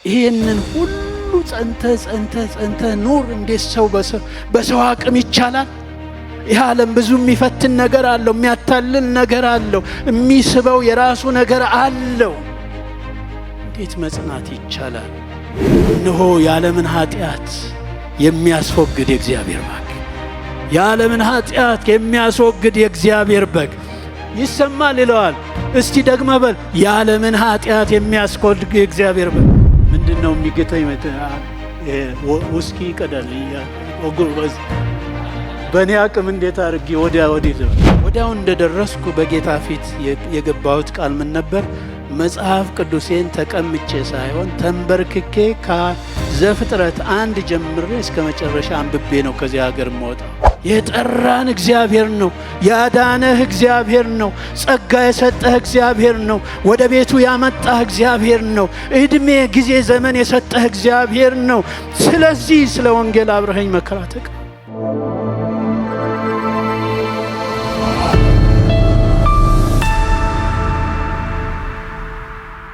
ይሄንን ሁሉ ጸንተ ኑር። እንዴት ሰው በሰው አቅም ይቻላል? ይህ ዓለም ብዙ የሚፈትን ነገር አለው፣ የሚያታልል ነገር አለው፣ የሚስበው የራሱ ነገር አለው። እንዴት መጽናት ይቻላል? እነሆ የዓለምን ኃጢአት የሚያስወግድ የእግዚአብሔር በግ፣ የዓለምን ኃጢአት የሚያስወግድ የእግዚአብሔር በግ ይሰማል ይለዋል። እስቲ ደግመ በል፣ የዓለምን ኃጢአት የሚያስወግድ የእግዚአብሔር በግ። ምንድነው የሚገተኝ? ውስኪ ቀዳል በእኔ አቅም እንዴት አድርጌ ወዲያው እንደደረስኩ በጌታ ፊት የገባሁት ቃል ምን ነበር? መጽሐፍ ቅዱሴን ተቀምጬ ሳይሆን ተንበርክኬ ከዘፍጥረት 1 ጀምሬ እስከ መጨረሻ አንብቤ ነው ከዚህ ሀገር የምወጣው። የጠራን እግዚአብሔር ነው። ያዳነህ እግዚአብሔር ነው። ጸጋ የሰጠህ እግዚአብሔር ነው። ወደ ቤቱ ያመጣህ እግዚአብሔር ነው። እድሜ፣ ጊዜ፣ ዘመን የሰጠህ እግዚአብሔር ነው። ስለዚህ ስለ ወንጌል አብረኸኝ መከራ ተቀበል።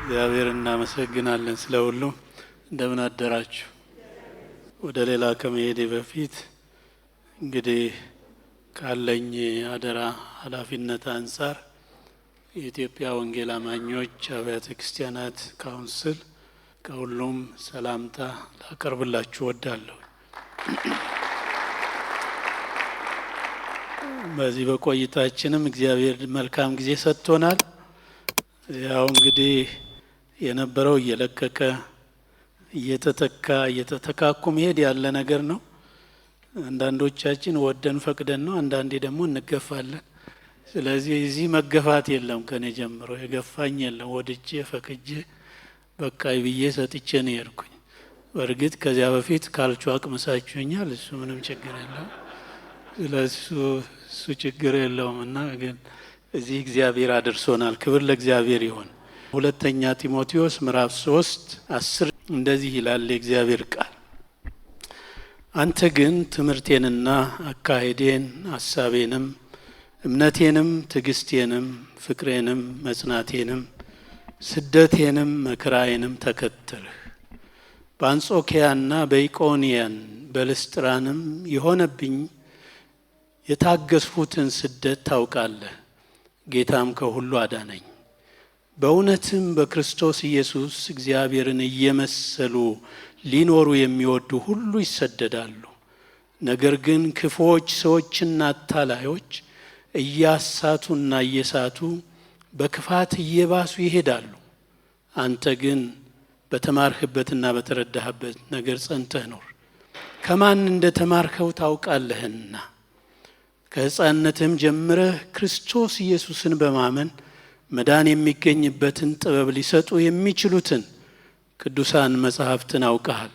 እግዚአብሔር እናመሰግናለን ስለ ሁሉ። እንደምን አደራችሁ? ወደ ሌላ ከመሄዴ በፊት እንግዲህ ካለኝ አደራ ኃላፊነት አንጻር የኢትዮጵያ ወንጌል አማኞች አብያተ ክርስቲያናት ካውንስል ከሁሉም ሰላምታ ላቀርብላችሁ ወዳለሁ። በዚህ በቆይታችንም እግዚአብሔር መልካም ጊዜ ሰጥቶናል። ያው እንግዲህ የነበረው እየለቀቀ እየተተካኩ መሄድ ያለ ነገር ነው። አንዳንዶቻችን ወደን ፈቅደን ነው፣ አንዳንዴ ደግሞ እንገፋለን። ስለዚህ እዚህ መገፋት የለም። ከኔ ጀምሮ የገፋኝ የለም። ወድጄ ፈቅጄ በቃ ብዬ ሰጥቼ ነው የሄድኩኝ። በእርግጥ ከዚያ በፊት ካልቹ አቅምሳችሁኛል። እሱ ምንም ችግር የለውም። ስለሱ እሱ ችግር የለውም እና ግን እዚህ እግዚአብሔር አድርሶናል። ክብር ለእግዚአብሔር ይሁን። ሁለተኛ ጢሞቴዎስ ምዕራፍ 3:10 እንደዚህ ይላል የእግዚአብሔር ቃል። አንተ ግን ትምህርቴንና አካሄዴን፣ ሐሳቤንም፣ እምነቴንም፣ ትዕግስቴንም፣ ፍቅሬንም፣ መጽናቴንም፣ ስደቴንም፣ መከራዬንም ተከተልህ። በአንጾኪያና በኢቆንያን በልስጥራንም የሆነብኝ የታገስሁትን ስደት ታውቃለህ። ጌታም ከሁሉ አዳነኝ። በእውነትም በክርስቶስ ኢየሱስ እግዚአብሔርን እየመሰሉ ሊኖሩ የሚወዱ ሁሉ ይሰደዳሉ። ነገር ግን ክፉዎች ሰዎችና አታላዮች እያሳቱና እየሳቱ በክፋት እየባሱ ይሄዳሉ። አንተ ግን በተማርህበትና በተረዳህበት ነገር ጸንተህ ኖር። ከማን እንደተማርከው ታውቃለህና ከሕፃንነትም ጀምረህ ክርስቶስ ኢየሱስን በማመን መዳን የሚገኝበትን ጥበብ ሊሰጡ የሚችሉትን ቅዱሳን መጻሕፍትን አውቀሃል።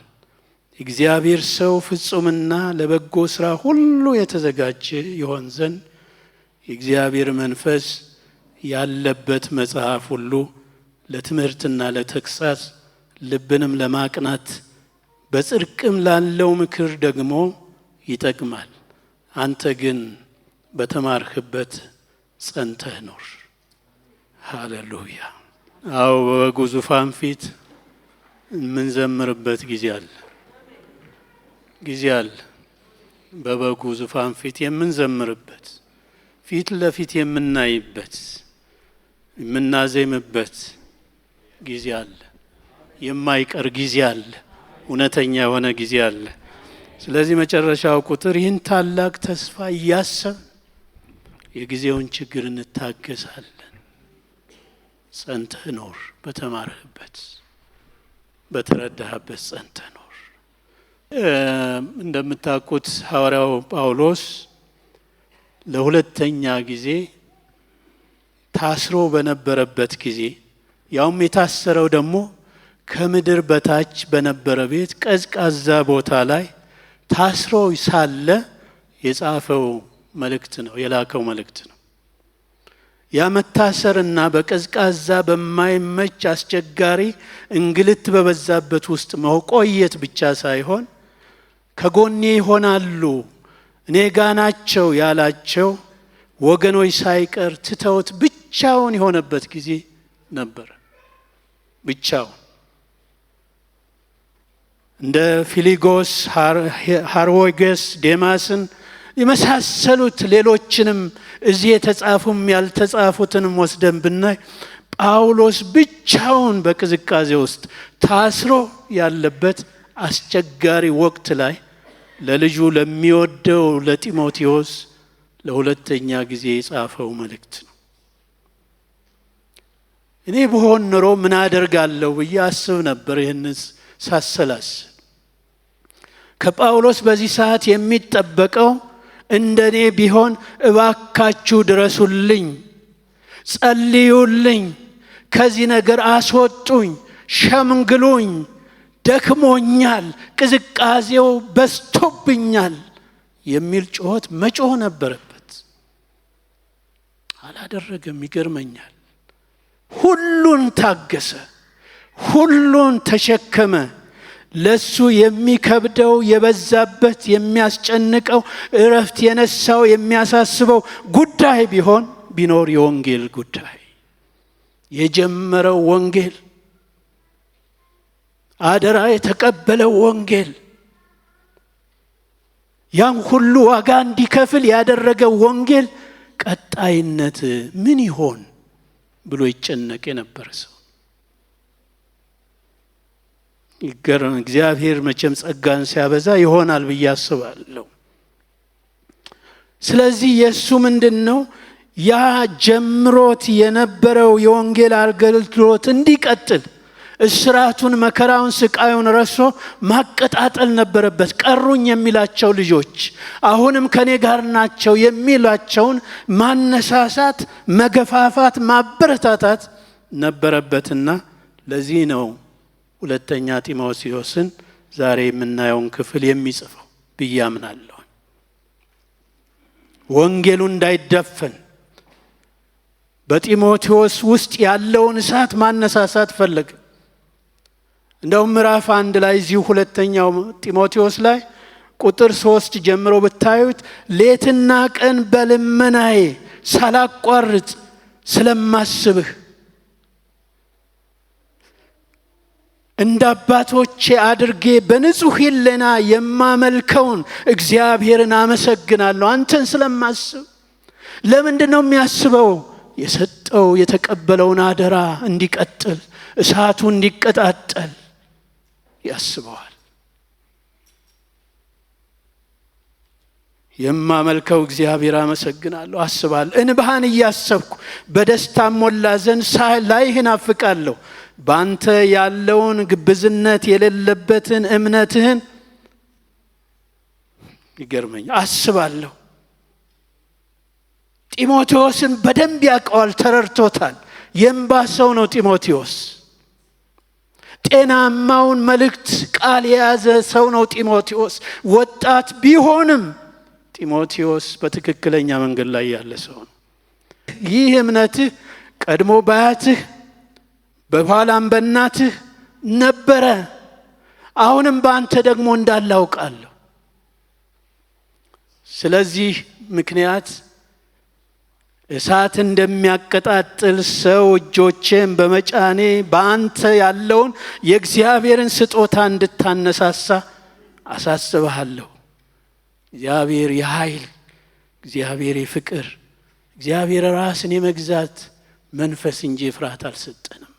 እግዚአብሔር ሰው ፍጹምና ለበጎ ሥራ ሁሉ የተዘጋጀ ይሆን ዘንድ የእግዚአብሔር መንፈስ ያለበት መጽሐፍ ሁሉ ለትምህርትና ለተግሣጽ፣ ልብንም ለማቅናት፣ በጽድቅም ላለው ምክር ደግሞ ይጠቅማል። አንተ ግን በተማርህበት ጸንተህ ኖር። ሃሌሉያ። አዎ በበጉ ዙፋን ፊት የምንዘምርበት ጊዜ አለ። በበጉ ዙፋን ፊት የምንዘምርበት፣ ፊት ለፊት የምናይበት፣ የምናዜምበት ጊዜ አለ። የማይቀር ጊዜ አለ። እውነተኛ የሆነ ጊዜ አለ። ስለዚህ መጨረሻው ቁጥር ይህን ታላቅ ተስፋ እያሰብ የጊዜውን ችግር እንታገሳለን። ጸንተህ ኖር። በተማርህበት በተረዳህበት ጸንተህ ኖር። እንደምታውቁት ሐዋርያው ጳውሎስ ለሁለተኛ ጊዜ ታስሮ በነበረበት ጊዜ፣ ያውም የታሰረው ደግሞ ከምድር በታች በነበረ ቤት ቀዝቃዛ ቦታ ላይ ታስሮ ሳለ የጻፈው መልእክት ነው፣ የላከው መልእክት ነው። ያ መታሰርና በቀዝቃዛ በማይመች አስቸጋሪ እንግልት በበዛበት ውስጥ መቆየት ብቻ ሳይሆን ከጎኔ ይሆናሉ እኔ ጋ ናቸው ያላቸው ወገኖች ሳይቀር ትተውት ብቻውን የሆነበት ጊዜ ነበር። ብቻውን እንደ ፊሊጎስ፣ ሃርዎጌስ፣ ዴማስን የመሳሰሉት ሌሎችንም እዚህ የተጻፉም ያልተጻፉትንም ወስደን ብናይ ጳውሎስ ብቻውን በቅዝቃዜ ውስጥ ታስሮ ያለበት አስቸጋሪ ወቅት ላይ ለልጁ ለሚወደው ለጢሞቴዎስ ለሁለተኛ ጊዜ የጻፈው መልእክት ነው። እኔ ብሆን ኖሮ ምን አደርጋለሁ ብዬ አስብ ነበር። ይህንን ሳሰላስል ከጳውሎስ በዚህ ሰዓት የሚጠበቀው እንደኔ ቢሆን እባካችሁ ድረሱልኝ፣ ጸልዩልኝ፣ ከዚህ ነገር አስወጡኝ፣ ሸምግሉኝ፣ ደክሞኛል፣ ቅዝቃዜው በዝቶብኛል የሚል ጩኸት መጮህ ነበረበት። አላደረገም። ይገርመኛል። ሁሉን ታገሰ፣ ሁሉን ተሸከመ። ለሱ የሚከብደው የበዛበት የሚያስጨንቀው እረፍት የነሳው የሚያሳስበው ጉዳይ ቢኖር የወንጌል ጉዳይ፣ የጀመረው ወንጌል፣ አደራ የተቀበለው ወንጌል፣ ያን ሁሉ ዋጋ እንዲከፍል ያደረገው ወንጌል ቀጣይነት ምን ይሆን ብሎ ይጨነቅ የነበረ ሰው። ይገርም። እግዚአብሔር መቼም ጸጋን ሲያበዛ ይሆናል ብዬ አስባለሁ። ስለዚህ የሱ ምንድነው ያ ጀምሮት የነበረው የወንጌል አገልግሎት እንዲቀጥል እስራቱን፣ መከራውን፣ ስቃዩን ረሶ ማቀጣጠል ነበረበት። ቀሩኝ የሚላቸው ልጆች አሁንም ከኔ ጋር ናቸው የሚላቸውን ማነሳሳት፣ መገፋፋት፣ ማበረታታት ነበረበትና ለዚህ ነው ሁለተኛ ጢሞቴዎስን ዛሬ የምናየውን ክፍል የሚጽፈው ብዬ አምናለሁ። ወንጌሉ እንዳይደፈን በጢሞቴዎስ ውስጥ ያለውን እሳት ማነሳሳት ፈለገ። እንደውም ምዕራፍ 1 ላይ እዚሁ ሁለተኛው ጢሞቴዎስ ላይ ቁጥር 3 ጀምሮ ብታዩት ሌትና ቀን በልመናዬ ሳላቋርጥ ስለማስብህ እንደ አባቶቼ አድርጌ በንጹህ ሕሊና የማመልከውን እግዚአብሔርን አመሰግናለሁ። አንተን ስለማስብ። ለምንድን ነው የሚያስበው? የሰጠው የተቀበለውን አደራ እንዲቀጥል፣ እሳቱ እንዲቀጣጠል ያስበዋል። የማመልከው እግዚአብሔር አመሰግናለሁ አስባለሁ። እንባህን እያሰብኩ በደስታ ሞላ ዘንድ ላይህ ናፍቃለሁ። ባንተ ያለውን ግብዝነት የሌለበትን እምነትህን ይገርመኝ አስባለሁ። ጢሞቴዎስን በደንብ ያውቀዋል፣ ተረድቶታል። የእንባ ሰው ነው ጢሞቴዎስ። ጤናማውን መልእክት ቃል የያዘ ሰው ነው ጢሞቴዎስ። ወጣት ቢሆንም ጢሞቴዎስ በትክክለኛ መንገድ ላይ ያለ ሰው ነው። ይህ እምነትህ ቀድሞ በአያትህ በኋላም በእናትህ ነበረ፣ አሁንም በአንተ ደግሞ እንዳለ አውቃለሁ። ስለዚህ ምክንያት እሳት እንደሚያቀጣጥል ሰው እጆቼን በመጫኔ በአንተ ያለውን የእግዚአብሔርን ስጦታ እንድታነሳሳ አሳስብሃለሁ። እግዚአብሔር የኃይል፣ እግዚአብሔር የፍቅር፣ እግዚአብሔር ራስን የመግዛት መንፈስ እንጂ ፍርሃት አልሰጠንም።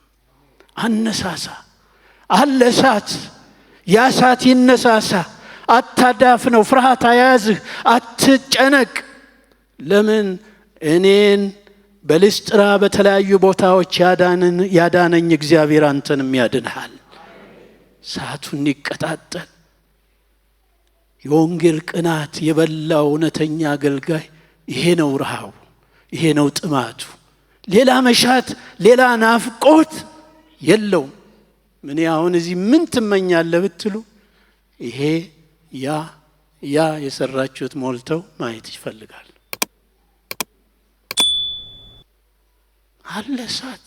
አነሳሳ። አለ እሳት። ያ እሳት ይነሳሳ። አታዳፍነው። ፍርሃት አያዝህ። አትጨነቅ። ለምን? እኔን በልስጥራ በተለያዩ ቦታዎች ያዳነኝ እግዚአብሔር አንተንም ያድንሃል። እሳቱን ይቀጣጠል። የወንጌል ቅናት የበላው እውነተኛ አገልጋይ ይሄ ነው ረሃቡ፣ ይሄ ነው ጥማቱ። ሌላ መሻት፣ ሌላ ናፍቆት የለውም። ምን አሁን እዚህ ምን ትመኛለህ ብትሉ ይሄ ያ የሰራችሁት ሞልተው ማየት ይፈልጋል። አለ እሳት።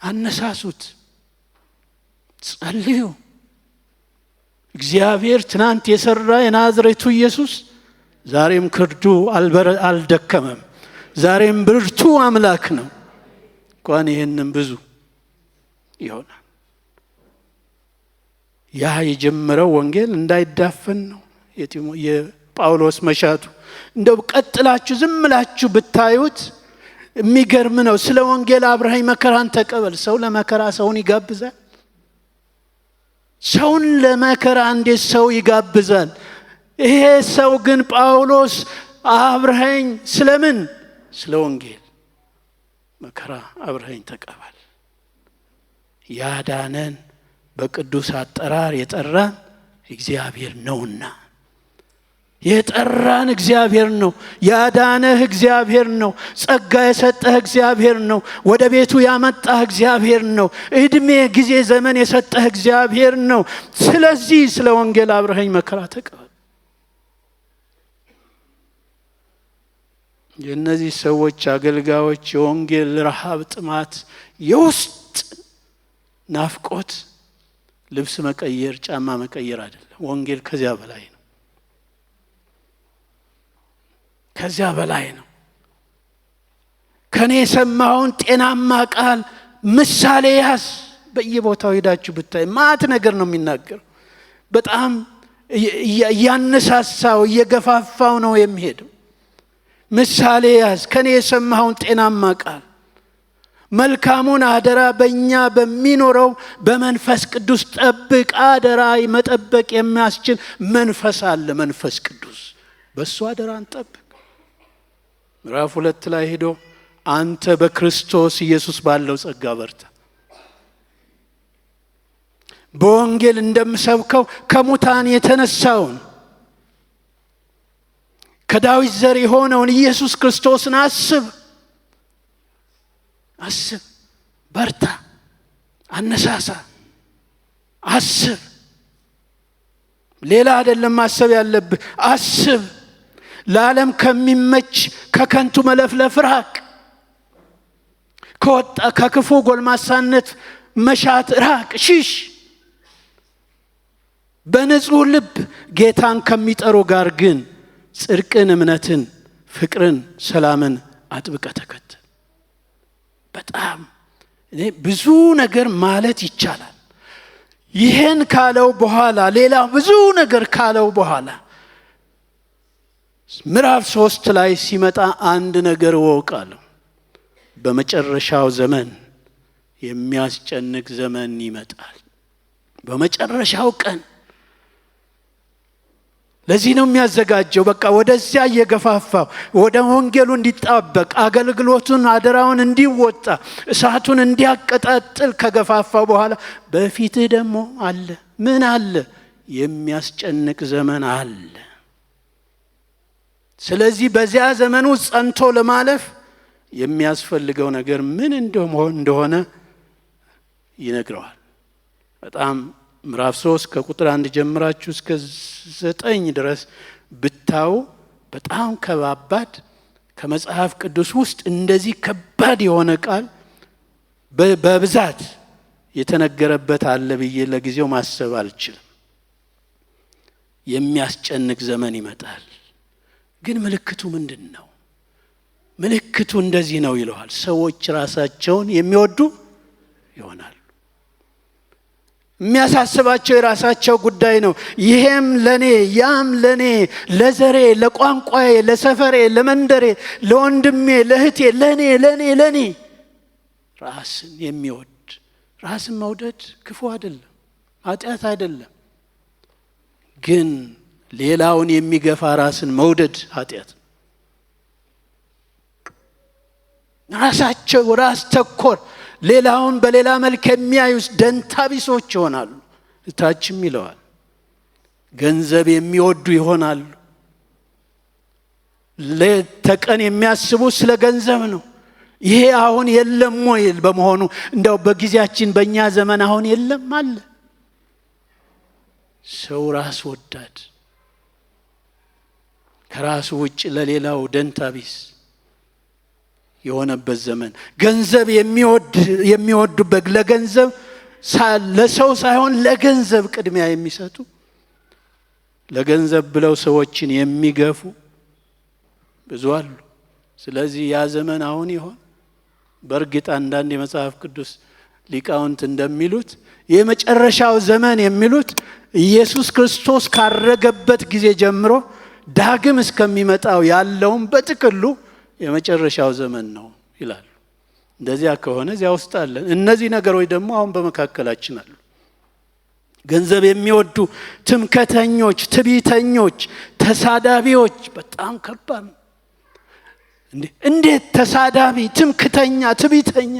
አነሳሱት። ጸልዩ። እግዚአብሔር ትናንት የሰራ የናዝሬቱ ኢየሱስ ዛሬም ክርዱ አልደከመም። ዛሬም ብርቱ አምላክ ነው። እንኳን ይሄንን ብዙ ይሆናል። ያ የጀመረው ወንጌል እንዳይዳፈን ነው የጳውሎስ መሻቱ። እንደው ቀጥላችሁ ዝም ብላችሁ ብታዩት የሚገርም ነው። ስለ ወንጌል አብረኸኝ መከራን ተቀበል። ሰው ለመከራ ሰውን ይጋብዛል? ሰውን ለመከራ እንዴት ሰው ይጋብዛል? ይሄ ሰው ግን ጳውሎስ አብረኸኝ ስለምን? ስለ ወንጌል መከራ አብረኸኝ ተቀበል። ያዳነን በቅዱስ አጠራር የጠራን እግዚአብሔር ነውና፣ የጠራን እግዚአብሔር ነው። ያዳነህ እግዚአብሔር ነው። ጸጋ የሰጠህ እግዚአብሔር ነው። ወደ ቤቱ ያመጣህ እግዚአብሔር ነው። እድሜ ጊዜ ዘመን የሰጠህ እግዚአብሔር ነው። ስለዚህ ስለ ወንጌል አብረኸኝ መከራ ተቀበል። የእነዚህ ሰዎች አገልጋዮች የወንጌል ረሃብ፣ ጥማት፣ የውስጥ ናፍቆት ልብስ መቀየር፣ ጫማ መቀየር አይደለም። ወንጌል ከዚያ በላይ ነው። ከዚያ በላይ ነው። ከኔ የሰማውን ጤናማ ቃል ምሳሌ ያዝ። በየቦታው ሄዳችሁ ብታይ ማት ነገር ነው የሚናገር። በጣም እያነሳሳው እየገፋፋው ነው የሚሄደው። ምሳሌ ያዝ። ከኔ የሰማውን ጤናማ ቃል መልካሙን አደራ በእኛ በሚኖረው በመንፈስ ቅዱስ ጠብቅ። አደራ መጠበቅ የሚያስችል መንፈስ አለ። መንፈስ ቅዱስ በእሱ አደራን ጠብቅ። ምዕራፍ 2 ላይ ሄዶ አንተ በክርስቶስ ኢየሱስ ባለው ጸጋ በርታ። በወንጌል እንደምሰብከው ከሙታን የተነሳውን ከዳዊት ዘር የሆነውን ኢየሱስ ክርስቶስን አስብ፣ በርታ፣ አነሳሳ፣ አስብ። ሌላ አይደለም ማሰብ ያለብህ፣ አስብ። ለዓለም ከሚመች ከከንቱ መለፍለፍ ራቅ። ከክፉ ጎልማሳነት መሻት ራቅ፣ ሽሽ። በንጹህ ልብ ጌታን ከሚጠሩ ጋር ግን ጽድቅን፣ እምነትን፣ ፍቅርን፣ ሰላምን አጥብቀህ ተከተል። በጣም ብዙ ነገር ማለት ይቻላል። ይህን ካለው በኋላ ሌላ ብዙ ነገር ካለው በኋላ ምዕራፍ 3 ላይ ሲመጣ አንድ ነገር እወቃለሁ። በመጨረሻው ዘመን የሚያስጨንቅ ዘመን ይመጣል። በመጨረሻው ቀን ለዚህ ነው የሚያዘጋጀው። በቃ ወደዚያ እየገፋፋው ወደ ወንጌሉ እንዲጣበቅ፣ አገልግሎቱን አደራውን እንዲወጣ፣ እሳቱን እንዲያቀጣጥል ከገፋፋው በኋላ በፊትህ ደግሞ አለ። ምን አለ? የሚያስጨንቅ ዘመን አለ። ስለዚህ በዚያ ዘመን ውስጥ ጸንቶ ለማለፍ የሚያስፈልገው ነገር ምን እንደሆነ ይነግረዋል። በጣም ምዕራፍ 3 ከቁጥር 1 ጀምራችሁ እስከ 9 ድረስ ብታው በጣም ከባባድ ከመጽሐፍ ቅዱስ ውስጥ እንደዚህ ከባድ የሆነ ቃል በብዛት የተነገረበት አለ ብዬ ለጊዜው ማሰብ አልችልም። የሚያስጨንቅ ዘመን ይመጣል። ግን ምልክቱ ምንድን ነው? ምልክቱ እንደዚህ ነው ይለዋል። ሰዎች ራሳቸውን የሚወዱ ይሆናሉ። የሚያሳስባቸው የራሳቸው ጉዳይ ነው። ይሄም ለኔ፣ ያም ለኔ፣ ለዘሬ፣ ለቋንቋዬ፣ ለሰፈሬ፣ ለመንደሬ፣ ለወንድሜ፣ ለእህቴ፣ ለኔ ራስን የሚወድ። ራስን መውደድ ክፉ አይደለም፣ ኃጢአት አይደለም። ግን ሌላውን የሚገፋ ራስን መውደድ ኃጢአት። ራሳቸው ራስ ተኮር፣ ሌላውን በሌላ መልክ የሚያዩት ደንታቢሶች ይሆናሉ። እታችም ይለዋል ገንዘብ የሚወዱ ይሆናሉ። ለተቀን የሚያስቡ ስለ ገንዘብ ነው። ይሄ አሁን የለም ወይ? በመሆኑ እንደው በጊዜያችን በእኛ ዘመን አሁን የለም አለ። ሰው ራስ ወዳድ፣ ከራሱ ውጭ ለሌላው ደንታቢስ የሆነበት ዘመን። ገንዘብ የሚወዱበት፣ ለገንዘብ ለሰው ሳይሆን ለገንዘብ ቅድሚያ የሚሰጡ፣ ለገንዘብ ብለው ሰዎችን የሚገፉ ብዙ አሉ። ስለዚህ ያ ዘመን አሁን ይሆን? በእርግጥ አንዳንድ የመጽሐፍ ቅዱስ ሊቃውንት እንደሚሉት የመጨረሻው ዘመን የሚሉት ኢየሱስ ክርስቶስ ካረገበት ጊዜ ጀምሮ ዳግም እስከሚመጣው ያለውን በጥቅሉ የመጨረሻው ዘመን ነው ይላሉ። እንደዚያ ከሆነ እዚያ ውስጥ አለን። እነዚህ ነገሮች ደግሞ አሁን በመካከላችን አሉ። ገንዘብ የሚወዱ ትምክህተኞች፣ ትዕቢተኞች፣ ተሳዳቢዎች። በጣም ከባድ ነው። እንዴት ተሳዳቢ፣ ትምክህተኛ፣ ትዕቢተኛ፣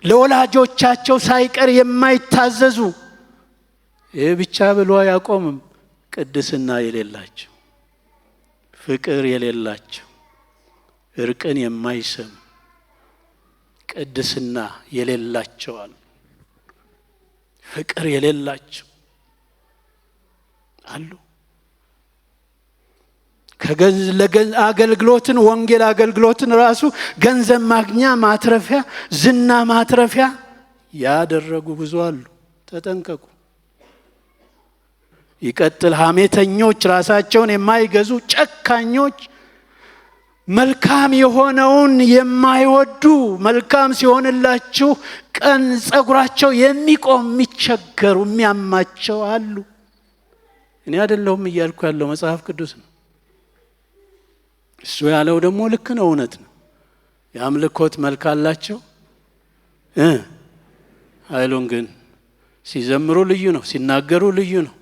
ለወላጆቻቸው ሳይቀር የማይታዘዙ። ይህ ብቻ ብሎ አያቆምም። ቅድስና የሌላቸው፣ ፍቅር የሌላቸው፣ እርቅን የማይሰሙ ቅድስና የሌላቸው አሉ። ፍቅር የሌላቸው አሉ። አገልግሎትን ወንጌል አገልግሎትን ራሱ ገንዘብ ማግኛ ማትረፊያ፣ ዝና ማትረፊያ ያደረጉ ብዙ አሉ። ተጠንቀቁ። ይቀጥል። ሐሜተኞች፣ ራሳቸውን የማይገዙ ጨካኞች፣ መልካም የሆነውን የማይወዱ፣ መልካም ሲሆንላችሁ ቀን ጸጉራቸው የሚቆም የሚቸገሩ የሚያማቸው አሉ። እኔ አይደለሁም እያልኩ ያለው መጽሐፍ ቅዱስ ነው። እሱ ያለው ደግሞ ልክ ነው፣ እውነት ነው። የአምልኮት መልክ አላቸው ኃይሉን ግን ሲዘምሩ ልዩ ነው፣ ሲናገሩ ልዩ ነው፣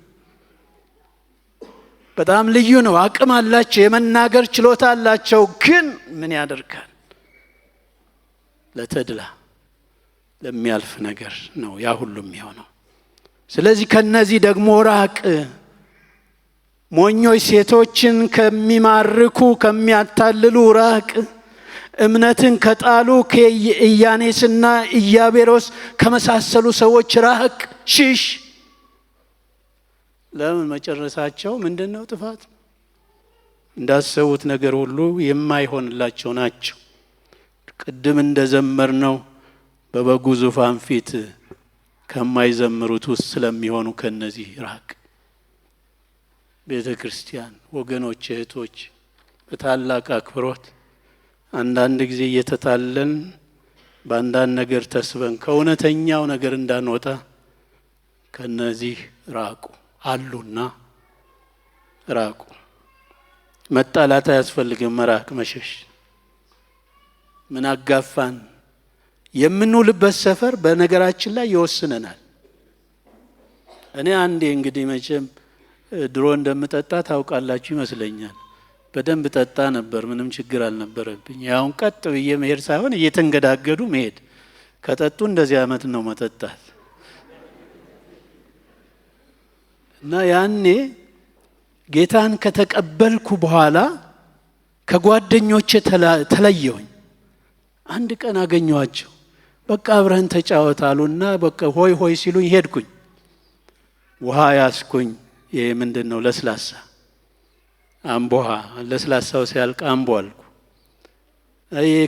በጣም ልዩ ነው። አቅም አላቸው፣ የመናገር ችሎታ አላቸው። ግን ምን ያደርጋል? ለተድላ ለሚያልፍ ነገር ነው ያ ሁሉ የሚሆነው። ስለዚህ ከነዚህ ደግሞ ራቅ። ሞኞች ሴቶችን ከሚማርኩ ከሚያታልሉ ራቅ። እምነትን ከጣሉ ከኢያኔስና ኢያቤሮስ ከመሳሰሉ ሰዎች ራቅ፣ ሽሽ። ለምን? መጨረሻቸው ምንድነው? ጥፋት። እንዳሰቡት ነገር ሁሉ የማይሆንላቸው ናቸው። ቅድም እንደዘመርነው በበጉ ዙፋን ፊት ከማይዘምሩት ውስጥ ስለሚሆኑ ከነዚህ ራቅ። ቤተ ክርስቲያን ወገኖች፣ እህቶች በታላቅ አክብሮት አንዳንድ ጊዜ እየተታለን በአንዳንድ ነገር ተስበን ከእውነተኛው ነገር እንዳንወጣ ከነዚህ ራቁ አሉና ራቁ። መጣላት አያስፈልግም፣ መራቅ፣ መሸሽ። ምን አጋፋን? የምንውልበት ሰፈር በነገራችን ላይ ይወስነናል። እኔ አንዴ እንግዲህ መቼም ድሮ እንደምጠጣ ታውቃላችሁ ይመስለኛል። በደንብ ጠጣ ነበር፣ ምንም ችግር አልነበረብኝ። ያውን ቀጥ ብዬ መሄድ ሳይሆን እየተንገዳገዱ መሄድ። ከጠጡ እንደዚህ ዓመት ነው መጠጣት። እና ያኔ ጌታን ከተቀበልኩ በኋላ ከጓደኞቼ ተለየሁኝ። አንድ ቀን አገኘኋቸው። በቃ አብረን ተጫወት አሉና በቃ ሆይ ሆይ ሲሉኝ ሄድኩኝ። ውሃ ያስኩኝ። ይሄ ምንድነው? ለስላሳ አምቦሃ። ለስላሳው ሲያልቅ አምቦ አልኩ።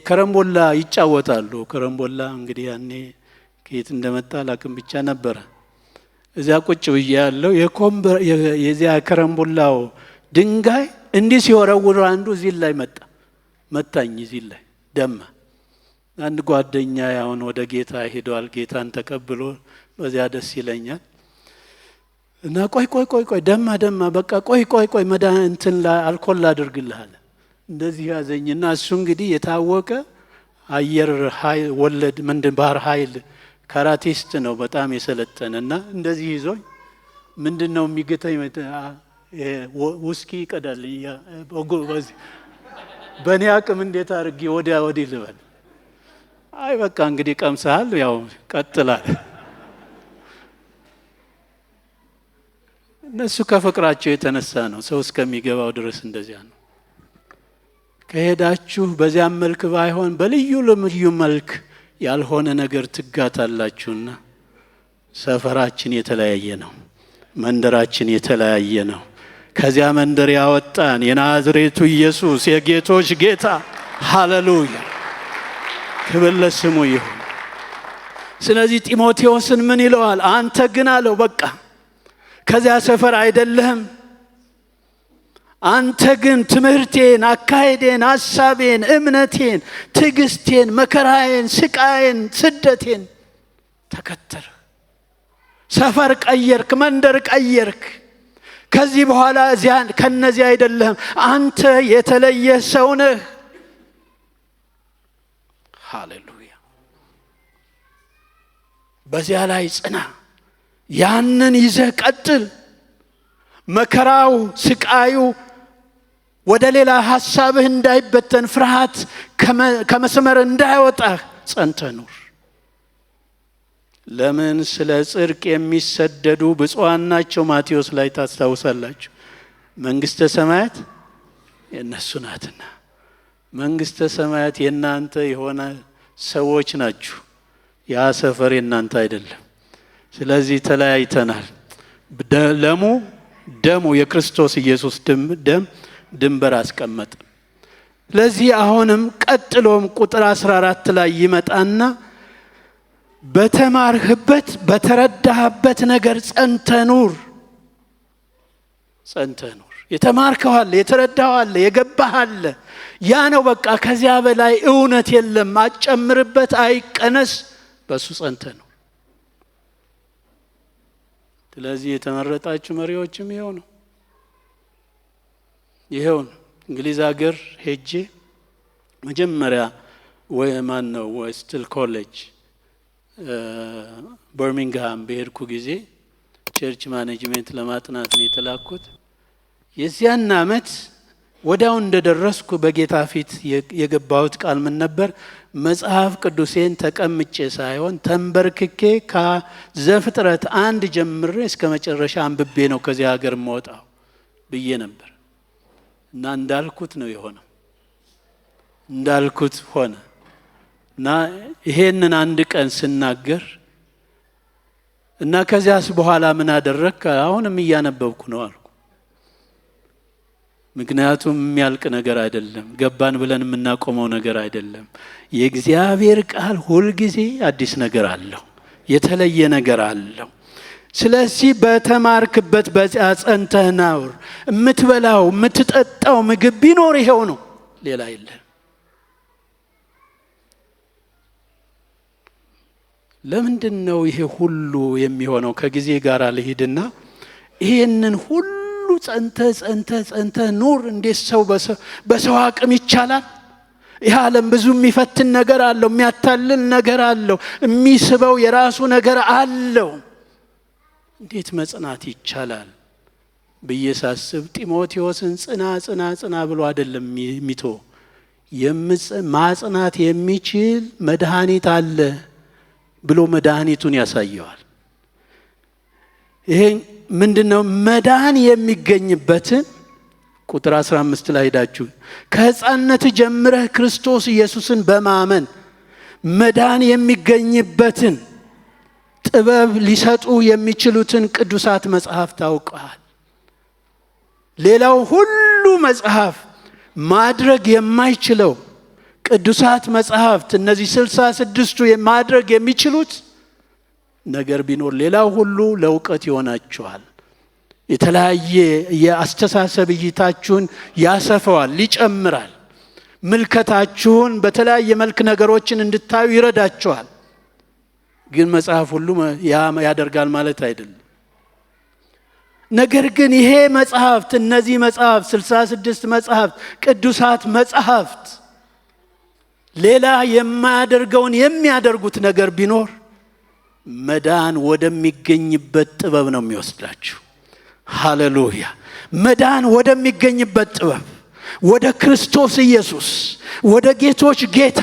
ከረምቦላ ይጫወታሉ። ከረምቦላ እንግዲህ ያኔ ከየት እንደመጣ ላክም ብቻ ነበረ። እዚያ ቁጭ ብዬ ያለው የዚያ ከረምቦላው ድንጋይ እንዲህ ሲወረውር አንዱ እዚህ ላይ መታኝ። እዚህ ላይ ደማ። አንድ ጓደኛ ያውን ወደ ጌታ ሄዷል። ጌታን ተቀብሎ በዚያ ደስ ይለኛል። እና ቆይ ደማ በቃ ቆይ መድኃኒት እንትን አልኮል አድርግልሃል። እንደዚህ ያዘኝና እሱ እንግዲህ የታወቀ አየር ኃይል ወለድ ባህር ኃይል ካራቲስት ነው፣ በጣም የሰለጠነና እንደዚህ ይዞኝ ምንድነው የሚገተኝ? ውስኪ ይቀዳል። በእኔ አቅም እንዴት አድርጌ ወዲያ ወዲህ ልበል? አይ በቃ እንግዲህ ቀምሰሃል፣ ያው ቀጥላል። እነሱ ከፍቅራቸው የተነሳ ነው። ሰው እስከሚገባው ድረስ እንደዚያ ነው። ከሄዳችሁ በዚያም መልክ ባይሆን በልዩ ልዩ መልክ ያልሆነ ነገር ትጋታላችሁና ሰፈራችን የተለያየ ነው። መንደራችን የተለያየ ነው። ከዚያ መንደር ያወጣን የናዝሬቱ ኢየሱስ የጌቶች ጌታ ሃሌሉያ፣ ክብር ለስሙ ይሁን። ስለዚህ ጢሞቴዎስን ምን ይለዋል? አንተ ግን አለው በቃ ከዚያ ሰፈር አይደለህም። አንተ ግን ትምህርቴን፣ አካሄዴን፣ ሐሳቤን፣ እምነቴን፣ ትዕግስቴን፣ መከራዬን፣ ስቃዬን፣ ስደቴን ተከተል። ሰፈር ቀየርክ፣ መንደር ቀየርክ። ከዚህ በኋላ ከነዚህ አይደለም፣ አንተ የተለየ ሰው ነህ። ሃሌሉያ። በዚያ ላይ ጽና፣ ያንን ይዘህ ቀጥል። መከራው ስቃዩ ወደ ሌላ ሐሳብህ እንዳይበተን፣ ፍርሃት ከመስመር እንዳይወጣህ ጸንተህ ኑር። ለምን ስለ ጽድቅ የሚሰደዱ ብፁዓን ናቸው። ማቴዎስ ላይ ታስታውሳላችሁ። መንግሥተ ሰማያት የእነሱ ናትና። መንግሥተ ሰማያት የእናንተ የሆነ ሰዎች ናችሁ። ያ ሰፈር የእናንተ አይደለም። ስለዚህ ተለያይተናል። ደሙ የክርስቶስ ኢየሱስ ደም ድንበር አስቀመጠ። ስለዚህ አሁንም ቀጥሎም ቁጥር 14 ላይ ይመጣና በተማርህበት በተረዳህበት ነገር ጸንተህ ኑር። ጸንተህ ኑር። የተማርከው አለ፣ የተረዳኸው አለ፣ የገባህ አለ። ያ ነው በቃ። ከዚያ በላይ እውነት የለም። አጨምርበት፣ አይቀነስ። በሱ ጸንተህ ኑር። ስለዚህ የተመረጣችሁ መሪዎችም ይሄው ነው። እንግሊዝ ሀገር ሄጄ መጀመሪያ ዌስትል ኮሌጅ በርሚንግሃም በሄድኩ ጊዜ ቸርች ማኔጅመንት ለማጥናት ነው የተላኩት። የዚያን ዓመት ወዲያው እንደደረስኩ በጌታ ፊት የገባሁት ቃል ምን ነበር? መጽሐፍ ቅዱሴን ተቀምጬ ሳይሆን ተንበርክኬ ከዘፍጥረት 1 ጀምሬ እስከ መጨረሻ አንብቤ ነው ከዚህ ሀገር የምወጣው ብዬ ነበር። እና እንዳልኩት ነው የሆነው። እንዳልኩት ሆነ። እና ይሄንን አንድ ቀን ስናገር እና ከዚያስ በኋላ ምን አደረክ? አሁንም እያነበብኩ ነው አልኩ። ምክንያቱም የሚያልቅ ነገር አይደለም። ገባን ብለን የምናቆመው ነገር አይደለም። የእግዚአብሔር ቃል ሁልጊዜ አዲስ ነገር አለው፣ የተለየ ነገር አለው። ስለዚህ በተማርክበት በዚያ ጸንተህ ኑር። የምትበላው የምትጠጣው ምግብ ቢኖር ይሄው ነው፣ ሌላ የለም። ለምንድን ነው ይሄ ሁሉ የሚሆነው? ከጊዜ ጋር ልሂድና ይሄንን ሁሉ ጸንተህ ኑር። እንዴት ሰው በሰው አቅም ይቻላል? ይህ ዓለም ብዙ የሚፈትን ነገር አለው፣ የሚያታልል ነገር አለው፣ የሚስበው የራሱ ነገር አለው። እንዴት መጽናት ይቻላል ብዬ ሳስብ ጢሞቴዎስን ጽና ብሎ አይደለም ሚቶ ማጽናት የሚችል መድኃኒት አለ ብሎ መድኃኒቱን ያሳየዋል። ይሄ ምንድነው? መዳን የሚገኝበትን ቁጥር 15 ላይ ሄዳችሁ ከሕፃንነት ጀምረህ ክርስቶስ ኢየሱስን በማመን መዳን የሚገኝበትን ጥበብ ሊሰጡ የሚችሉትን ቅዱሳት መጽሐፍ ታውቀዋል። ሌላው ሁሉ መጽሐፍ ማድረግ የማይችለው ቅዱሳት መጽሐፍት እነዚህ 66ቱ ማድረግ የሚችሉት ነገር ቢኖር ሌላው ሁሉ ለእውቀት ይሆናቸዋል። የተለያየ የአስተሳሰብ እይታችሁን ያሰፋዋል፣ ይጨምራል። ምልከታችሁን በተለያየ መልክ ነገሮችን እንድታዩ ይረዳቸዋል። ግን መጽሐፍ ሁሉ ያደርጋል ማለት አይደለም። ነገር ግን ይሄ መጽሐፍት እነዚህ መጽሐፍት 66 መጽሐፍት ቅዱሳት መጽሐፍት ሌላ የማያደርገውን የሚያደርጉት ነገር ቢኖር መዳን ወደሚገኝበት ጥበብ ነው የሚወስዳችሁ። ሃሌሉያ! መዳን ወደሚገኝበት ጥበብ፣ ወደ ክርስቶስ ኢየሱስ፣ ወደ ጌቶች ጌታ፣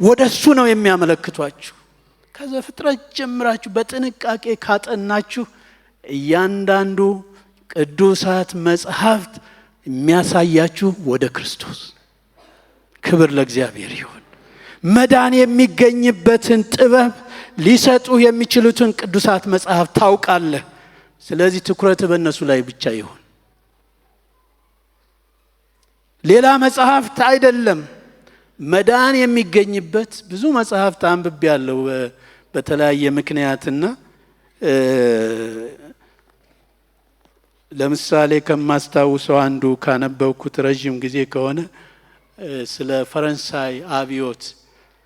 ወደ እሱ ነው የሚያመለክቷችሁ። ከዘፍጥረት ጀምራችሁ በጥንቃቄ ካጠናችሁ እያንዳንዱ ቅዱሳት መጽሐፍት የሚያሳያችሁ ወደ ክርስቶስ። ክብር ለእግዚአብሔር ይሁን። መዳን የሚገኝበትን ጥበብ ሊሰጡ የሚችሉትን ቅዱሳት መጽሐፍ ታውቃለህ። ስለዚህ ትኩረት በእነሱ ላይ ብቻ ይሁን። ሌላ መጽሐፍት አይደለም። መዳን የሚገኝበት ብዙ መጽሐፍት አንብቤያለሁ በተለያየ ምክንያትና ለምሳሌ ከማስታውሰው አንዱ ካነበብኩት ረጅም ጊዜ ከሆነ ስለ ፈረንሳይ አብዮት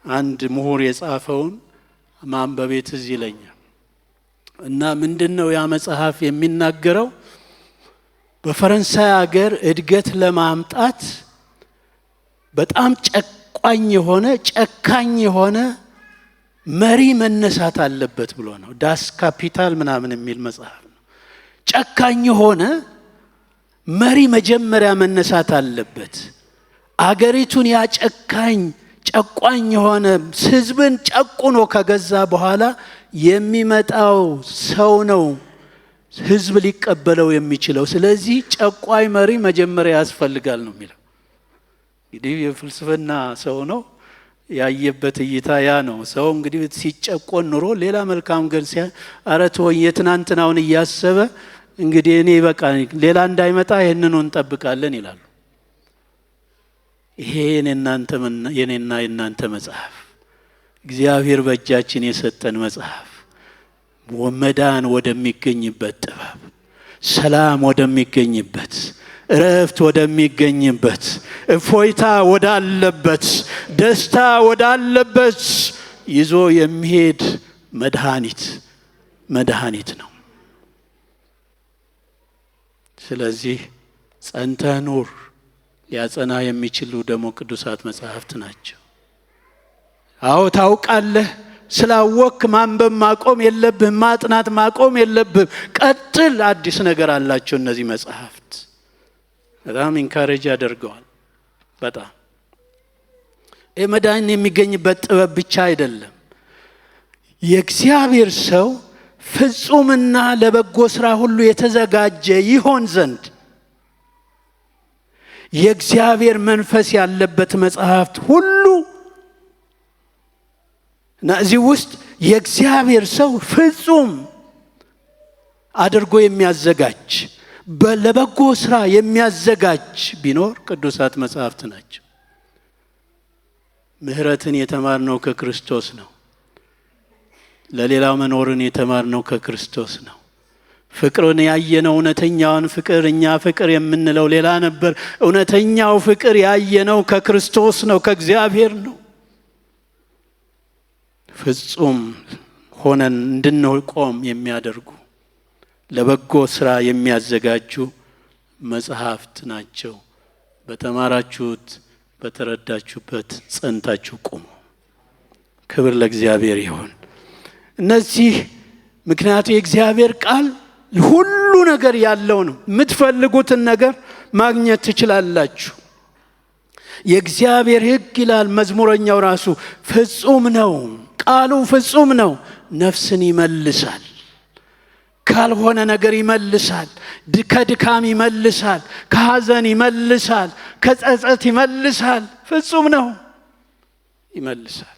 አንድ ምሁር የጻፈውን ማንበቤ ትዝ ይለኛል። እና ምንድነው ያ መጽሐፍ የሚናገረው? በፈረንሳይ ሀገር እድገት ለማምጣት በጣም ጨካኝ የሆነ መሪ መነሳት አለበት ብሎ ነው። ዳስ ካፒታል ምናምን የሚል መጽሐፍ ነው። ጨካኝ የሆነ መሪ መጀመሪያ መነሳት አለበት። አገሪቱን ያ ጨቋኝ የሆነ ህዝብን ጨቁኖ ከገዛ በኋላ የሚመጣው ሰው ነው ህዝብ ሊቀበለው የሚችለው። ስለዚህ ጨቋኝ መሪ መጀመሪያ ያስፈልጋል ነው የሚለው። እንግዲህ የፍልስፍና ሰው ነው ያየበት እይታ ያ ነው። ሰው እንግዲህ ሲጨቆን ኑሮ ሌላ መልካም ገል አረቶ የትናንትናውን እያሰበ እንግዲህ እኔ በቃ ሌላ እንዳይመጣ ይሄንን እንጠብቃለን ይላሉ። ይሄ የኔና የናንተ መጽሐፍ እግዚአብሔር በእጃችን የሰጠን መጽሐፍ መዳን ወደሚገኝበት ጥበብ፣ ሰላም ወደሚገኝበት፣ እረፍት ወደሚገኝበት፣ እፎይታ ወዳለበት፣ ደስታ ወዳለበት ይዞ የሚሄድ መድኃኒት ነው። ስለዚህ ጸንተህ ኑር። ሊያጸና የሚችሉ ደግሞ ቅዱሳት መጽሐፍት ናቸው። አዎ ታውቃለህ፣ ስላወክ ማንበብ ማቆም የለብህም፣ ማጥናት ማቆም የለብህም። ቀጥል። አዲስ ነገር አላቸው እነዚህ መጽሐፍት። በጣም ኢንካሬጅ ያደርገዋል። በጣም መዳን የሚገኝበት ጥበብ ብቻ አይደለም። የእግዚአብሔር ሰው ፍጹምና ለበጎ ስራ ሁሉ የተዘጋጀ ይሆን ዘንድ የእግዚአብሔር መንፈስ ያለበት መጽሐፍት ሁሉ እና እዚህ ውስጥ የእግዚአብሔር ሰው ፍጹም አድርጎ የሚያዘጋጅ ለበጎ ስራ የሚያዘጋጅ ቢኖር ቅዱሳት መጽሐፍት ናቸው። ምህረትን የተማርነው ከክርስቶስ ነው። ለሌላው መኖርን የተማርነው ከክርስቶስ ነው። ፍቅርን ያየነው እውነተኛውን ፍቅር፣ እኛ ፍቅር የምንለው ሌላ ነበር። እውነተኛው ፍቅር ያየነው ከክርስቶስ ነው፣ ከእግዚአብሔር ነው። ፍጹም ሆነን እንድንቆም የሚያደርጉ ለበጎ ስራ የሚያዘጋጁ መጽሐፍት ናቸው። በተማራችሁት በተረዳችሁበት ጸንታችሁ ቁሙ። ክብር ለእግዚአብሔር ይሁን። እነዚህ ምክንያቱ የእግዚአብሔር ቃል ሁሉ ነገር ያለው ነው። የምትፈልጉትን ነገር ማግኘት ትችላላችሁ። የእግዚአብሔር ሕግ ይላል መዝሙረኛው ራሱ ፍጹም ነው፣ ቃሉ ፍጹም ነው፣ ነፍስን ይመልሳል፣ ካልሆነ ነገር ይመልሳል፣ ከድካም ይመልሳል፣ ከሐዘን ይመልሳል፣ ከጸጸት ይመልሳል። ፍጹም ነው፣ ይመልሳል።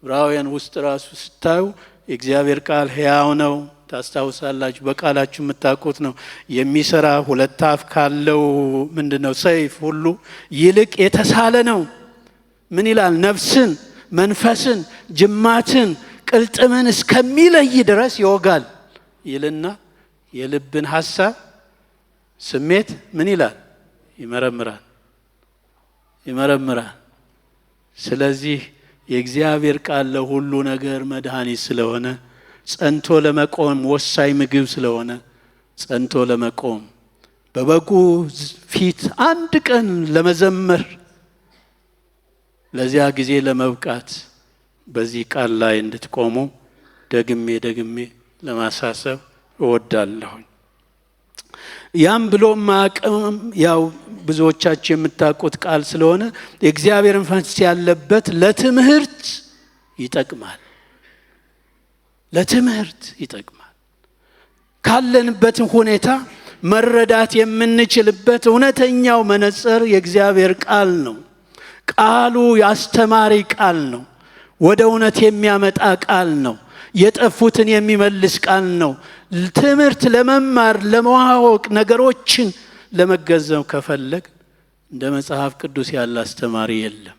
ዕብራውያን ውስጥ ራሱ ስታዩ የእግዚአብሔር ቃል ሕያው ነው። ታስታውሳላችሁ፣ በቃላችሁ የምታውቁት ነው። የሚሰራ ሁለት አፍ ካለው ምንድነው ሰይፍ ሁሉ ይልቅ የተሳለ ነው። ምን ይላል? ነፍስን፣ መንፈስን፣ ጅማትን፣ ቅልጥምን እስከሚለይ ድረስ ይወጋል ይልና የልብን ሐሳብ ስሜት ምን ይላል? ይመረምራል። ስለዚህ የእግዚአብሔር ቃል ለሁሉ ነገር መድኃኒት ስለሆነ ጸንቶ ለመቆም ወሳኝ ምግብ ስለሆነ ጸንቶ ለመቆም በበጉ ፊት አንድ ቀን ለመዘመር ለዚያ ጊዜ ለመብቃት በዚህ ቃል ላይ እንድትቆሙ ደግሜ ለማሳሰብ እወዳለሁ። ያም ብሎ ማቀም ያው ብዙዎቻችሁ የምታውቁት ቃል ስለሆነ የእግዚአብሔር መንፈስ ያለበት ለትምህርት ይጠቅማል። ካለንበት ሁኔታ መረዳት የምንችልበት እውነተኛው መነጽር የእግዚአብሔር ቃል ነው። ቃሉ ያስተማሪ ቃል ነው። ወደ እውነት የሚያመጣ ቃል ነው። የጠፉትን የሚመልስ ቃል ነው። ትምህርት ለመማር ለማወቅ ነገሮችን ለመገንዘብ ከፈለግ እንደ መጽሐፍ ቅዱስ ያለ አስተማሪ የለም።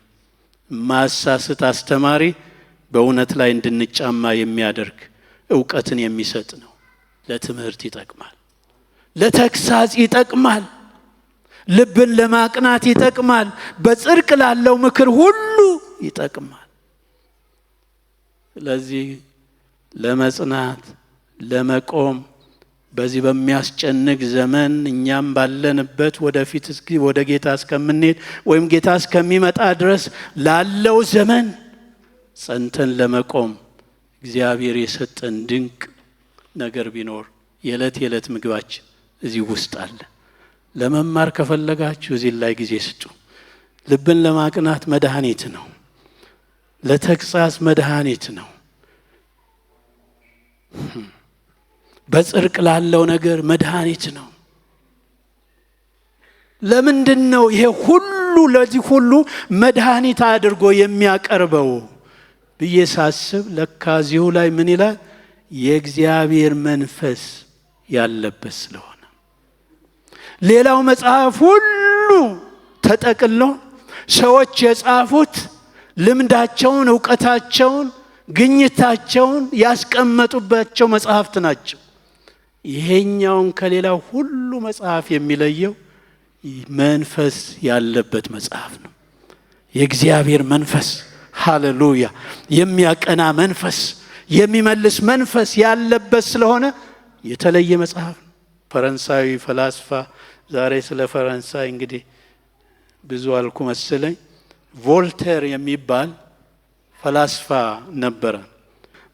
ማሳስት አስተማሪ በእውነት ላይ እንድንጫማ የሚያደርግ ዕውቀትን የሚሰጥ ነው። ለትምህርት ይጠቅማል፣ ለተግሳጽ ይጠቅማል፣ ልብን ለማቅናት ይጠቅማል፣ በጽድቅ ላለው ምክር ሁሉ ይጠቅማል። ስለዚህ ለመጽናት ለመቆም በዚህ በሚያስጨንቅ ዘመን እኛም ባለንበት ወደፊት ወደ ጌታ እስከምንሄድ ወይም ጌታ እስከሚመጣ ድረስ ላለው ዘመን ጸንተን ለመቆም እግዚአብሔር የሰጠን ድንቅ ነገር ቢኖር የዕለት ምግባችን እዚህ ውስጥ አለ። ለመማር ከፈለጋችሁ እዚህ ላይ ጊዜ ስጡ። ልብን ለማቅናት መድኃኒት ነው። ለተግሣጽ መድኃኒት ነው። በጽድቅ ላለው ነገር መድኃኒት ነው። ለምንድን ነው ይሄ ሁሉ ለዚህ ሁሉ መድኃኒት አድርጎ የሚያቀርበው ብዬ ሳስብ ለካ እዚሁ ላይ ምን ይላል? የእግዚአብሔር መንፈስ ያለበት ስለሆነ። ሌላው መጽሐፍ ሁሉ ተጠቅሎ ሰዎች የጻፉት ልምዳቸውን፣ ዕውቀታቸውን፣ ግኝታቸውን ያስቀመጡባቸው መጽሐፍት ናቸው። ይሄኛውን ከሌላው ሁሉ መጽሐፍ የሚለየው መንፈስ ያለበት መጽሐፍ ነው። የእግዚአብሔር መንፈስ ሃሌሉያ፣ የሚያቀና መንፈስ፣ የሚመልስ መንፈስ ያለበት ስለሆነ የተለየ መጽሐፍ ነው። ፈረንሳዊ ፈላስፋ ዛሬ ስለ ፈረንሳይ እንግዲህ ብዙ አልኩ መሰለኝ። ቮልተር የሚባል ፈላስፋ ነበረ።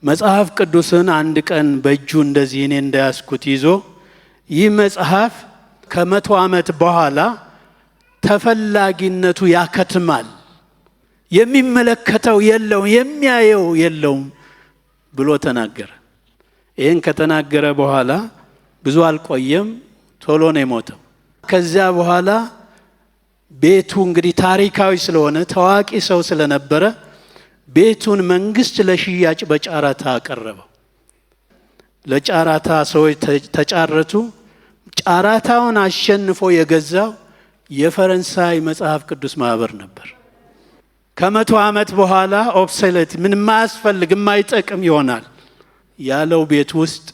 መጽሐፍ ቅዱስን አንድ ቀን በእጁ እንደዚህ እኔ እንዳያስኩት ይዞ ይህ መጽሐፍ ከ100 ዓመት በኋላ ተፈላጊነቱ ያከትማል፣ የሚመለከተው የለውም፣ የሚያየው የለውም ብሎ ተናገረ። ይህን ከተናገረ በኋላ ብዙ አልቆየም፣ ቶሎ ነው የሞተው። ከዚያ በኋላ ቤቱ እንግዲህ ታሪካዊ ስለሆነ ታዋቂ ሰው ስለነበረ ቤቱን መንግስት ለሽያጭ በጫራታ አቀረበው። ለጫራታ ሰዎች ተጫረቱ። ጫራታውን አሸንፎ የገዛው የፈረንሳይ መጽሐፍ ቅዱስ ማህበር ነበር። ከ100 ዓመት በኋላ ኦብሶሌት ምን ማያስፈልግ የማይጠቅም ይሆናል ያለው ቤት ውስጥ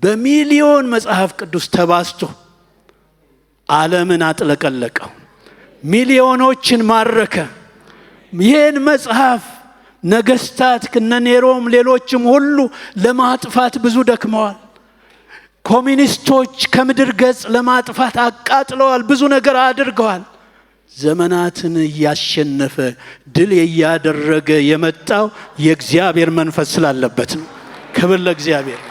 በሚሊዮን መጽሐፍ ቅዱስ ተባዝቶ ዓለምን አጥለቀለቀው፣ ሚሊዮኖችን ማረከ። ይህን መጽሐፍ ነገስታት ከነ ኔሮም ሌሎችም ሁሉ ለማጥፋት ብዙ ደክመዋል። ኮሚኒስቶች ከምድር ገጽ ለማጥፋት አቃጥለዋል፣ ብዙ ነገር አድርገዋል። ዘመናትን እያሸነፈ ድል እያደረገ የመጣው የእግዚአብሔር መንፈስ ስላለበት ነው። ክብር ለእግዚአብሔር።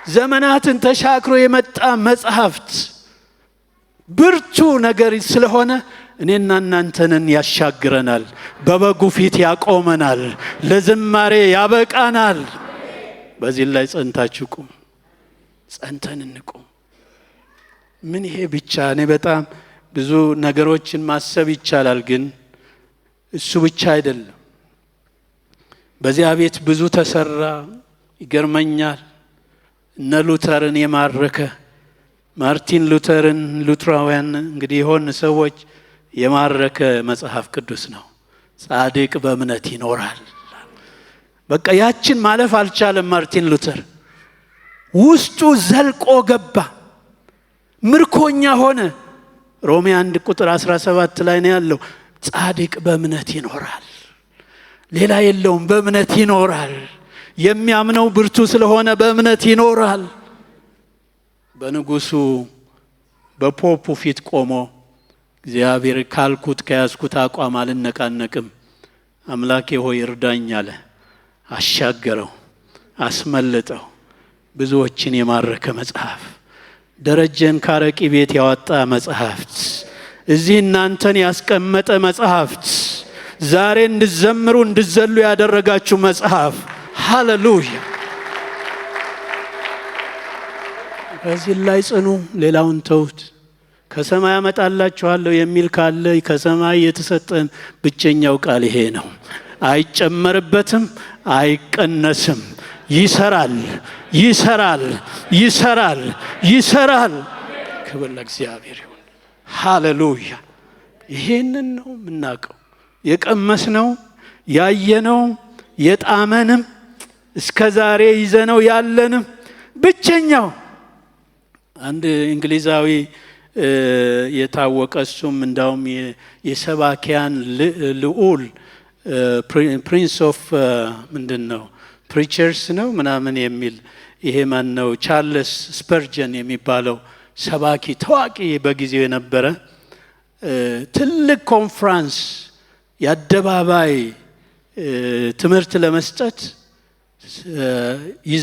ዘመናትን ተሻክሮ የመጣ መጽሐፍት ብርቱ ነገር ስለሆነ እኔና እናንተንን ያሻግረናል፣ በበጉ ፊት ያቆመናል፣ ለዝማሬ ያበቃናል። በዚህ ላይ ጸንታችሁ ቁሙ፣ ጸንተን እንቁም። ምን ይሄ ብቻ? እኔ በጣም ብዙ ነገሮችን ማሰብ ይቻላል፣ ግን እሱ ብቻ አይደለም። በዚያ ቤት ብዙ ተሰራ። ይገርመኛል። እነ ሉተርን የማረከ ማርቲን ሉተርን ሉትራውያን እንግዲህ የሆን ሰዎች የማረከ መጽሐፍ ቅዱስ ነው። ጻድቅ በእምነት ይኖራል። በቃ ያችን ማለፍ አልቻለም። ማርቲን ሉተር ውስጡ ዘልቆ ገባ፣ ምርኮኛ ሆነ። ሮሜ 1:17 ላይ ነው ያለው። ጻድቅ በእምነት ይኖራል፣ ሌላ የለውም። በእምነት ይኖራል። የሚያምነው ብርቱ ስለሆነ በእምነት ይኖራል። በንጉሱ በፖፑ ፊት ቆሞ እግዚአብሔር ካልኩት ከያዝኩት አቋም አልነቃነቅም፣ አምላኬ ሆይ እርዳኝ አለ። አሻገረው፣ አስመለጠው። ብዙዎችን የማረከ መጽሐፍ፣ ደረጀን ካረቂ ቤት ያወጣ መጽሐፍት፣ እዚህ እናንተን ያስቀመጠ መጽሐፍት፣ ዛሬ እንድዘምሩ እንድዘሉ ያደረጋችሁ መጽሐፍ። ሃሌሉያ። በዚህ ላይ ጽኑ፣ ሌላውን ተውት። ከሰማይ አመጣላችኋለሁ የሚል ካለ ከሰማይ የተሰጠን ብቸኛው ቃል ይሄ ነው። አይጨመርበትም፣ አይቀነስም። ይሰራል፣ ይሰራል፣ ይሰራል፣ ይሰራል። ክብር ለእግዚአብሔር ይሁን። ሃሌሉያ። ይሄንን ነው የምናውቀው፣ የቀመስነው፣ ያየነው፣ የጣመንም እስከ ዛሬ ይዘነው ያለንም ብቸኛው አንድ እንግሊዛዊ የታወቀ እሱም እንዳውም የሰባኪያን ልዑል ፕሪንስ ኦፍ ምንድን ነው ፕሪቸርስ ነው ምናምን የሚል ይሄ ማን ነው ቻርልስ ስፐርጀን የሚባለው ሰባኪ ታዋቂ በጊዜው የነበረ ትልቅ ኮንፈረንስ የአደባባይ ትምህርት ለመስጠት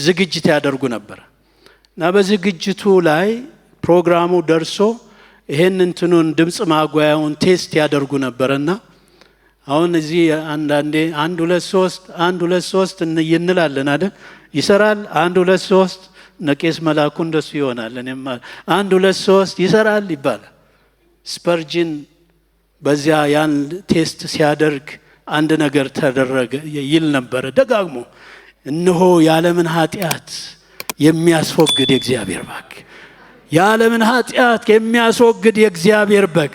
ዝግጅት ያደርጉ ነበር እና በዝግጅቱ ላይ ፕሮግራሙ ደርሶ ይሄን እንትኑን ድምጽ ማጓያውን ቴስት ያደርጉ ነበርና አሁን እዚህ አንዳንዴ 1 2 3 እንላለን አይደል ይሰራል 1 2 3 ነቄስ መላኩ እንደሱ ይሆናል እኔማ 1 2 3 ይሰራል ይባላል ስፐርጅን በዚያ ያን ቴስት ሲያደርግ አንድ ነገር ተደረገ ይል ነበር ደጋግሞ እነሆ የዓለምን ኃጢአት የሚያስወግድ የእግዚአብሔር በግ የዓለምን ኃጢአት የሚያስወግድ የእግዚአብሔር በግ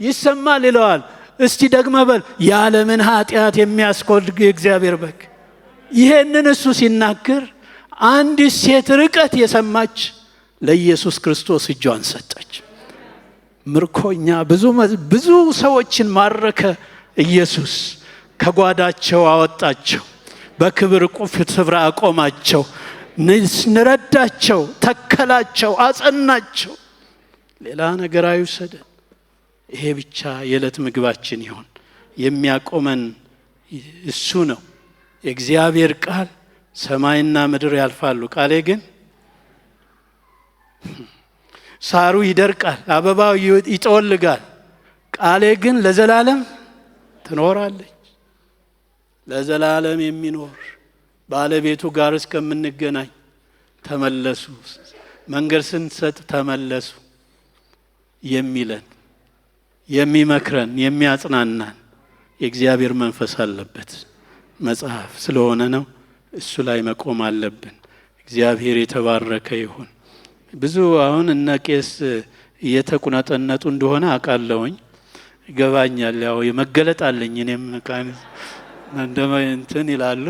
ይሰማል ይለዋል እስቲ ደግመህ በል የዓለምን ኃጢአት የሚያስወግድ የእግዚአብሔር በግ ይሄንን እሱ ሲናገር አንድ ሴት ርቀት የሰማች ለኢየሱስ ክርስቶስ እጇን ሰጠች ምርኮኛ ብዙ ሰዎችን ማረከ ኢየሱስ ከጓዳቸው አወጣቸው በክብር ስፍራ አቆማቸው ንረዳቸው ተከላቸው አጸናቸው ሌላ ነገር አይውሰደን ይሄ ብቻ የዕለት ምግባችን ይሁን የሚያቆመን እሱ ነው የእግዚአብሔር ቃል ሰማይና ምድር ያልፋሉ ቃሌ ግን ሳሩ ይደርቃል አበባው ይጠወልጋል ቃሌ ግን ለዘላለም ትኖራለች ለዘላለም የሚኖር ባለቤቱ ጋር እስከምንገናኝ ተመለሱ መንገድ ስንሰጥ ተመለሱ የሚለን የሚመክረን የሚያጽናናን የእግዚአብሔር መንፈስ አለበት መጽሐፍ ስለሆነ ነው እሱ ላይ መቆም አለብን እግዚአብሔር የተባረከ ይሁን ብዙ አሁን እነ ቄስ እየተቁነጠነጡ እንደሆነ አውቃለሁኝ ይገባኛል ያው የመገለጥ አለኝ እኔም እንደማ እንትን ይላሉ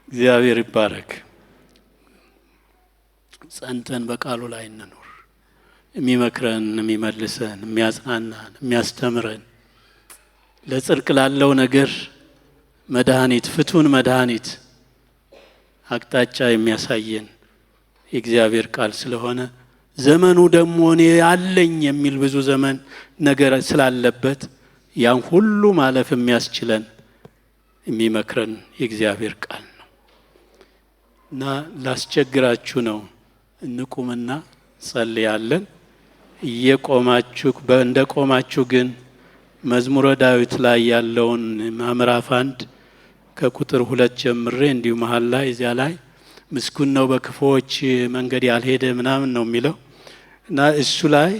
እግዚአብሔር ይባረክ ጸንተን በቃሉ ላይ እንኖር የሚመክረን የሚመልሰን የሚያጽናናን የሚያስተምረን ለጽድቅ ላለው ነገር መድኃኒት ፍቱን መድኃኒት አቅጣጫ የሚያሳየን የእግዚአብሔር ቃል ስለሆነ ዘመኑ ደግሞ እኔ ያለኝ የሚል ብዙ ዘመን ነገር ስላለበት ያን ሁሉ ማለፍ የሚያስችለን የሚመክረን የእግዚአብሔር ቃል ነው እና ላስቸግራችሁ ነው እንቁምና ጸልያለን እየቆማችሁ እንደቆማችሁ ግን መዝሙረ ዳዊት ላይ ያለውን ምዕራፍ 1 ከቁጥር 2 ጀምሬ እንዲሁ መሃል ላይ እዚያ ላይ ምስጉን ነው በክፉዎች መንገድ ያልሄደ ምናምን ነው የሚለው እና እሱ ላይ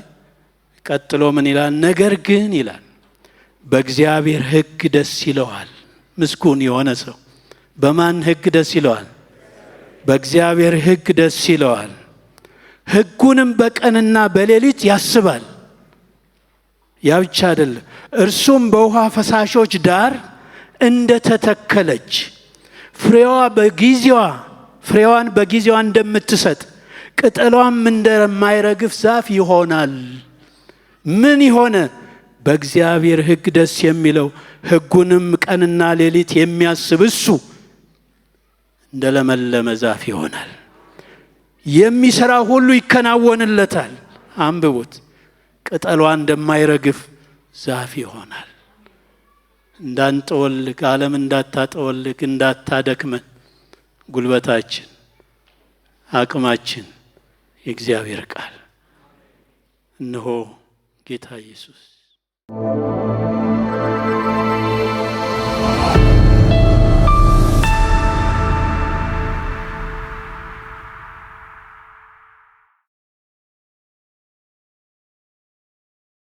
ቀጥሎ ምን ይላል ነገር ግን ይላል በእግዚአብሔር ሕግ ደስ ይለዋል ምስጉን የሆነ ሰው በማን ሕግ ደስ ይለዋል በእግዚአብሔር ሕግ ደስ ይለዋል ሕጉንም በቀንና በሌሊት ያስባል ያ ብቻ አይደለም እርሱም በውሃ ፈሳሾች ዳር እንደተተከለች ፍሬዋን በጊዜዋ እንደምትሰጥ ቅጠሏም እንደማይረግፍ ዛፍ ይሆናል ምን ይሆነ በእግዚአብሔር ሕግ ደስ የሚለው ሕጉንም ቀንና ሌሊት የሚያስብ እሱ እንደለመለመ ዛፍ ይሆናል የሚሰራ ሁሉ ይከናወንለታል አንብቡት ቅጠሏ እንደማይረግፍ ዛፍ ይሆናል እንዳንጠወልግ ዓለም እንዳታጠወልግ እንዳታደክመን ጉልበታችን አቅማችን የእግዚአብሔር ቃል እነሆ ጌታ ኢየሱስ